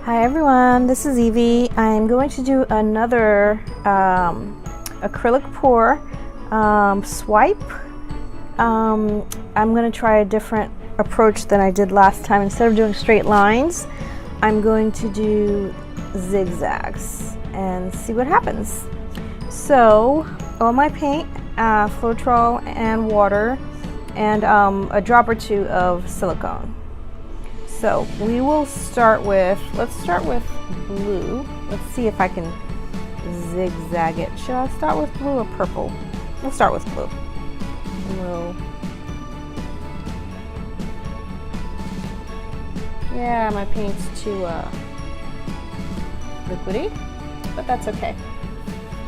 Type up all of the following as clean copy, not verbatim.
Hi everyone, this is Evie. I'm going to do another acrylic pour swipe. I'm going to try a different approach than I did last time. Instead of doing straight lines, I'm going to do zigzags and see what happens. So all my paint, Floetrol and water, and a drop or two of silicone. So we will start with, let's start with blue. Let's see if I can zigzag it. Should I start with blue or purple? We'll start with blue. Yeah, my paint's too liquidy, but that's okay.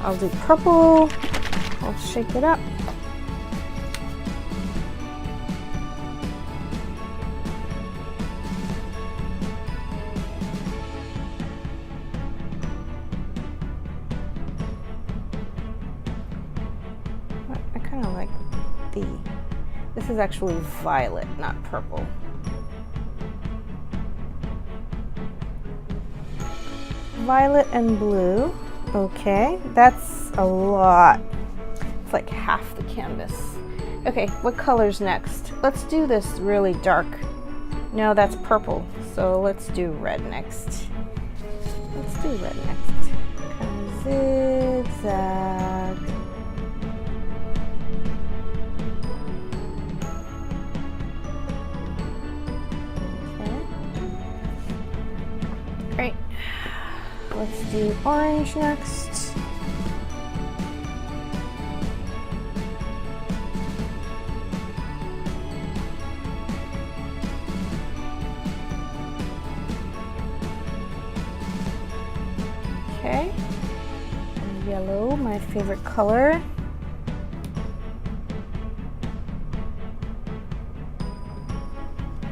I'll do purple. I'll shake it up. I kind of like this is actually violet, not purple. Violet and blue. Okay, that's a lot. It's like half the canvas. Okay, what color's next? Let's do this really dark. No, that's purple. So let's do red next. Let's do red next. Kind of zigzag. Okay. Great. Let's do orange next. Okay. Yellow, my favorite color.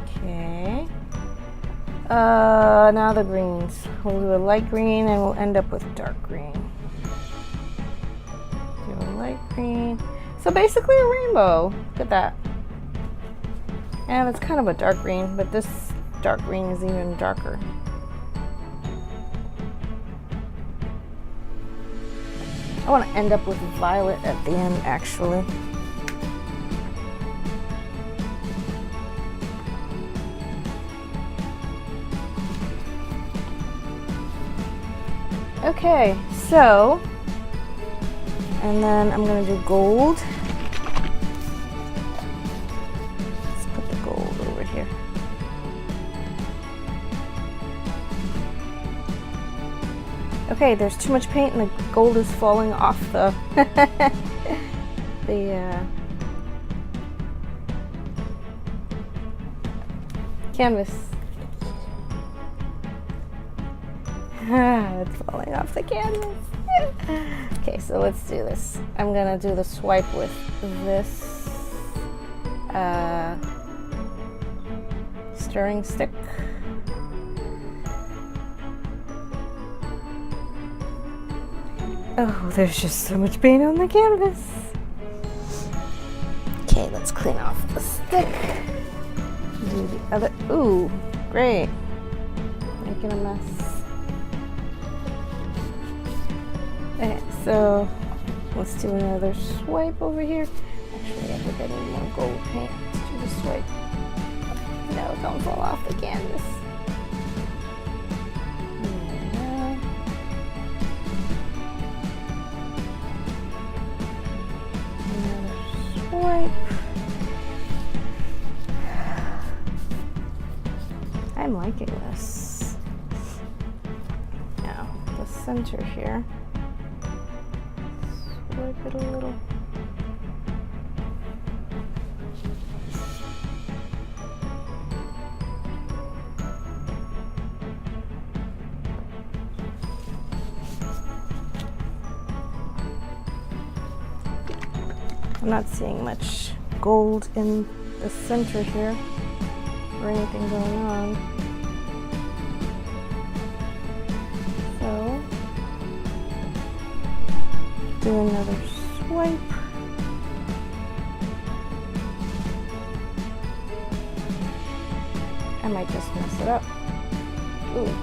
Okay. Now the greens. We'll do a light green and we'll end up with dark green. Do a light green. So basically a rainbow. Look at that. And it's kind of a dark green, but this dark green is even darker. I want to end up with violet at the end, actually. Okay, so, and then I'm going to do gold. Let's put the gold over here. Okay, there's too much paint and the gold is falling off the canvas. It's falling off the canvas. Okay, so let's do this. I'm gonna do the swipe with this stirring stick. Oh, there's just so much paint on the canvas. Okay, let's clean off the stick. Do the other. Ooh, great. Making a mess. Okay, so let's do another swipe over here. Actually, I think I need more gold paint to do the swipe. No, don't fall off the canvas. Swipe. I'm liking this. Now, the center here. Swipe it a little. I'm not seeing much gold in the center here or anything going on. So, do another swipe. I might just mess it up. Ooh.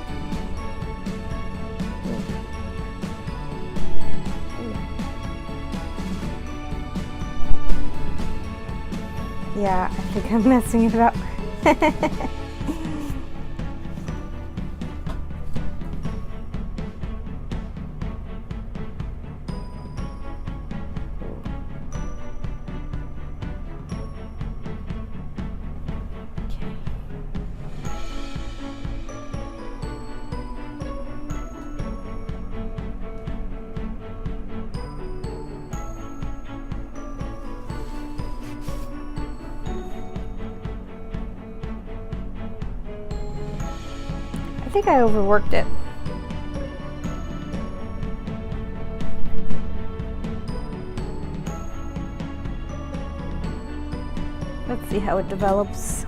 Yeah, I think I'm messing it up. I think I overworked it. Let's see how it develops.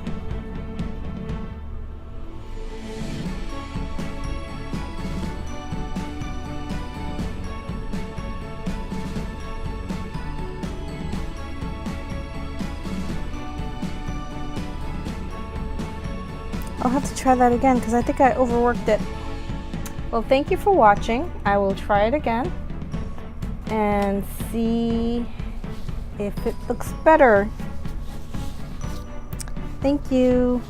I'll have to try that again because I think I overworked it. Well, thank you for watching. I will try it again and see if it looks better. Thank you.